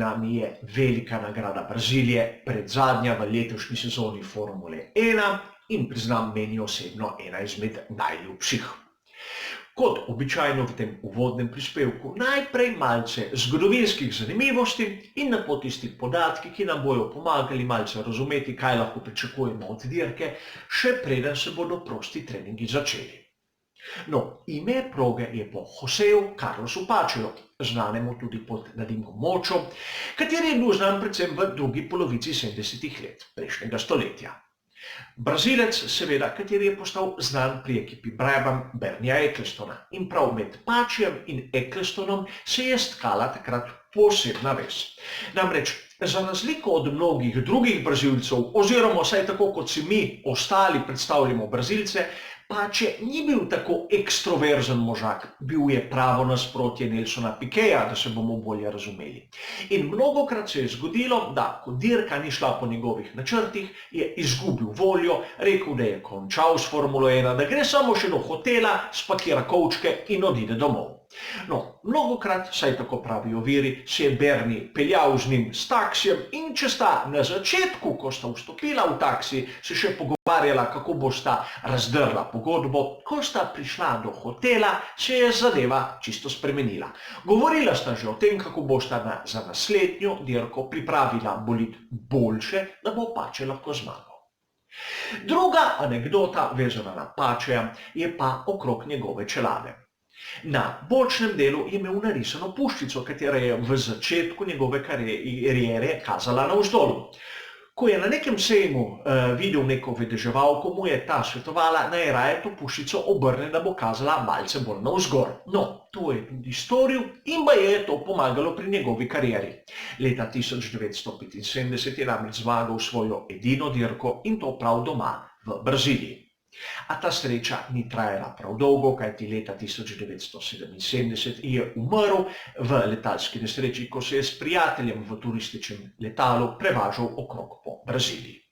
nami je velika nagrada Brazilije, predzadnja v letošnji sezoni Formule 1 in priznam meni osebno ena izmed najljubših. Kot običajno v tem uvodnem prispevku najprej malce zgodovinskih zanimivosti in nato tisti podatki, ki nam bojo pomagali malce razumeti, kaj lahko pričakujemo od dirke, še preden se bodo prosti treningi začeli. No, ime proge je po Joseju Carlosu Pačeju, znanemu tudi pod nadimkom Močo, kateri je bil znan predvsem v drugi polovici 70-ih let prejšnjega stoletja. Brazilec, seveda, kateri je postal znan pri ekipi Brabham Bernieja Ecclestona in prav med Pačejem in Ecclestonom se je stkala takrat posebna vez. Namreč, za razliko od mnogih drugih Brazilcev, oziroma vsaj tako kot si mi ostali predstavljamo Brazilce, Pače ni bil tako ekstroverzen možak, bil je pravo nasprotje Nelsona Piqueta, da se bomo bolje razumeli. In mnogokrat se je zgodilo, da ko dirka ni šla po njegovih načrtih, je izgubil voljo, rekel, da je končal s Formulo 1, da gre samo še do hotela, spakira kovčke in odide domov. No, mnogokrat, saj tako pravijo viri, se je Bernie peljal z njim s taksijem in če sta na začetku, ko sta vstopila v taksi, se še pogovarjala, kako bosta razdrla pogodbo, ko sta prišla do hotela, se je zadeva čisto spremenila. Govorila sta že o tem, kako bosta za naslednjo dirko pripravila bolid boljše, da bo Pače lahko zmagal. Druga anekdota vezana na Pačeja je pa okrog njegove čelade. Na bočnem delu je imel narisano puščico, katera je v začetku njegove kariere kazala navzdol. Ko je na nekem sejmu videl neko vedeževalko, mu je ta svetovala, naj raje to puščico obrne, da bo kazala malce bolj navzgor. No, to je tudi storil in baje je to pomagalo pri njegovi karieri. Leta 1975 je namreč zmagal svojo edino dirko in to prav doma v Braziliji. A ta sreča ni trajala prav dolgo, kajti leta 1977 je umrl v letalski nesreči, ko se je s prijateljem v turističnem letalu prevažal okrog po Braziliji.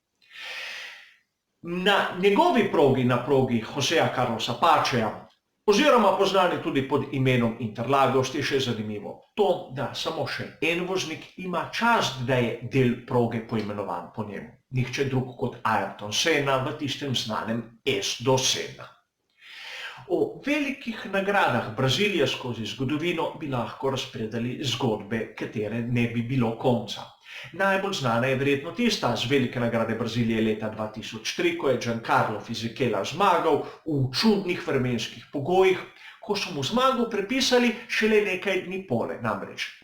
Na njegovi progi, na progi Joseja Carlosa Pačeja, oziroma poznani tudi pod imenom Interlagos, je še zanimivo to, da samo še en voznik ima čast, da je del proge poimenovan po njemu. Nihče drug kot Ayrton Senna v tistem znanem S do Senna. O velikih nagradah Brazilije skozi zgodovino bi lahko razpredali zgodbe, katere ne bi bilo konca. Najbolj znana je verjetno tista z velike nagrade Brazilije leta 2003, ko je Giancarlo Fisichella zmagal v čudnih vremenskih pogojih, ko so mu zmago prepisali šele nekaj dni pole. Namreč,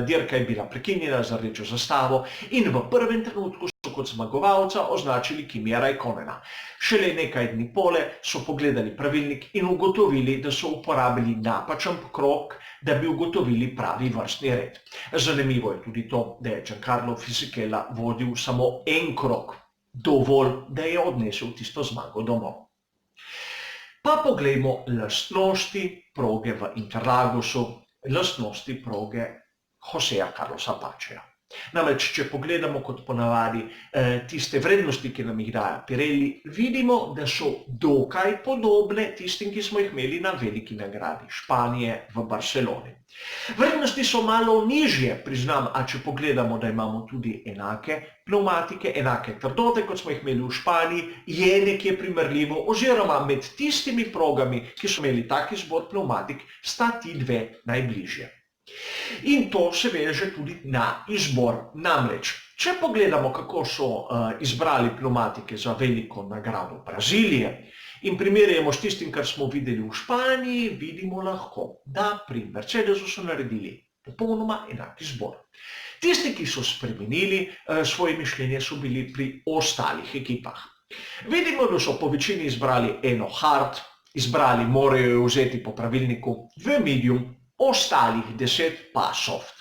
dirka je bila prekinjena z rdečo zastavo in v prvem trenutku so kot zmagovalca označili Kimija Räikkönena. Šele nekaj dni pole so pogledali pravilnik in ugotovili, da so uporabili napačen krog, da bi ugotovili pravi vrstni red. Zanimivo je tudi to, da je Giancarlo Fisichella vodil samo en krog, dovolj, da je odnesel tisto zmago domov. Pa poglejmo lastnosti proge v Interlagosu, lastnosti proge Joseja Carlosa Pačeja. Namreč, če pogledamo kot ponavadi tiste vrednosti, ki nam jih daje Pirelli, vidimo, da so dokaj podobne tistim, ki smo jih imeli na veliki nagradi Španije v Barceloni. Vrednosti so malo nižje, priznam, a če pogledamo, da imamo tudi enake pneumatike, enake trdote, kot smo jih imeli v Španiji, je nekje primerljivo, oziroma med tistimi progami, ki so imeli tak izbor pneumatik, sta ti dve najbližje. In to se veže tudi na izbor. Namreč, če pogledamo, kako so izbrali pneumatike za veliko nagrado Brazilije in primerjamo s tistim, kar smo videli v Španiji, vidimo lahko, da pri Mercedesu so naredili popolnoma enak izbor. Tisti, ki so spremenili svoje mišljenje, so bili pri ostalih ekipah. Vidimo, da so po večini izbrali eno hard, izbrali morajo jo vzeti po pravilniku v medium, ostalih 10 pa soft.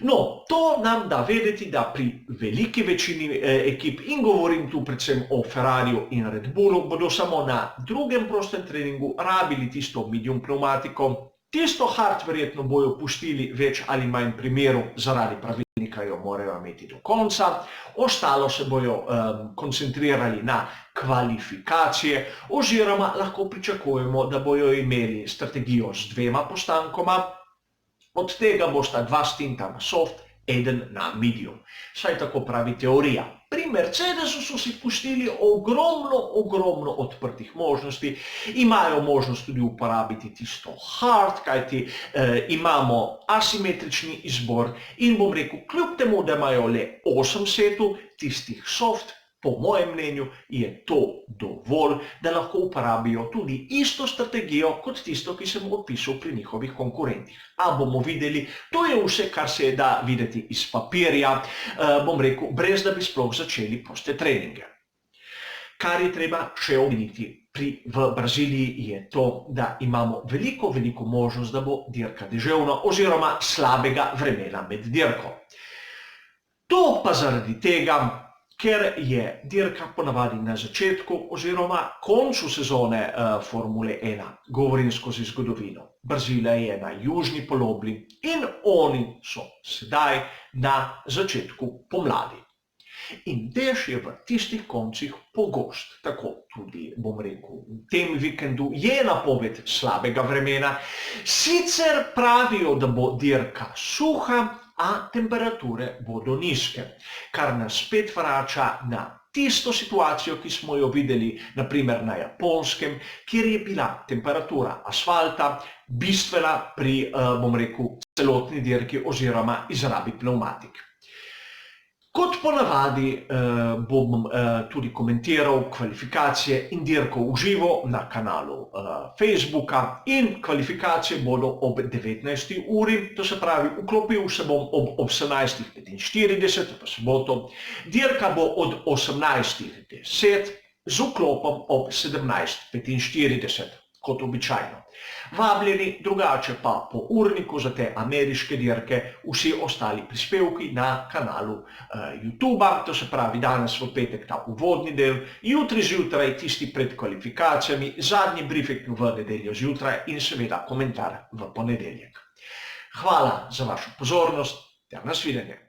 No, to nam da vedeti, da pri veliki večini ekip, in govorim tu predvsem o Ferrariju in Red Bullu, bodo samo na drugem prostem treningu rabili tisto medium pneumatiko, tisto hard verjetno bojo pustili več ali manj primeru zaradi pravilnika, jo morajo imeti do konca, ostalo se bojo koncentrirali na kvalifikacije, oziroma lahko pričakujemo, da bojo imeli strategijo z 2 postankoma, od tega bosta 2 stinta na soft, eden na medium. Saj tako pravi teorija. Pri Mercedesu so si pustili ogromno odprtih možnosti. Imajo možnost tudi uporabiti tisto hard, kajti imamo asimetrični izbor in bom rekel, kljub temu, da imajo le 8 setov tistih soft, po mojem mnenju je to dovolj, da lahko uporabijo tudi isto strategijo kot tisto, ki sem opisal pri njihovih konkurentih. A bomo videli, to je vse, kar se da videti iz papirja, bom rekel, brez da bi sploh začeli proste treninge. Kar je treba še omeniti v Braziliji je to, da imamo veliko možnost, da bo dirka deževna oziroma slabega vremena med dirko. To pa zaradi tega, ker je dirka ponavadi na začetku oziroma koncu sezone Formule 1, govorim skozi zgodovino. Brazilija je na južni polobli in oni so sedaj na začetku pomladi. In dež je v tistih koncih pogost, tako tudi, bom rekel, v tem vikendu je napoved slabega vremena. Sicer pravijo, da bo dirka suha, a temperature bodo nizke, kar nas spet vrača na tisto situacijo, ki smo jo videli naprimer na Japonskem, kjer je bila temperatura asfalta bistvena pri, bom rekel, celotni dirki oziroma izrabi pnevmatik. Kot ponavadi bom tudi komentiral kvalifikacije in dirko v živo na kanalu Facebooka in kvalifikacije bodo ob 19. uri, to se pravi, vklopil se bom ob 18:45 v soboto, dirka bo od 18:10 z vklopom ob 17:45, kot običajno. Vabljeni, drugače pa po urniku za te ameriške dirke vsi ostali prispevki na kanalu YouTubea, to se pravi danes v petek ta uvodni del, jutri zjutraj tisti pred kvalifikacijami, zadnji briefing v nedeljo zjutraj in seveda komentar v ponedeljek. Hvala za vašo pozornost ter nasvidenje.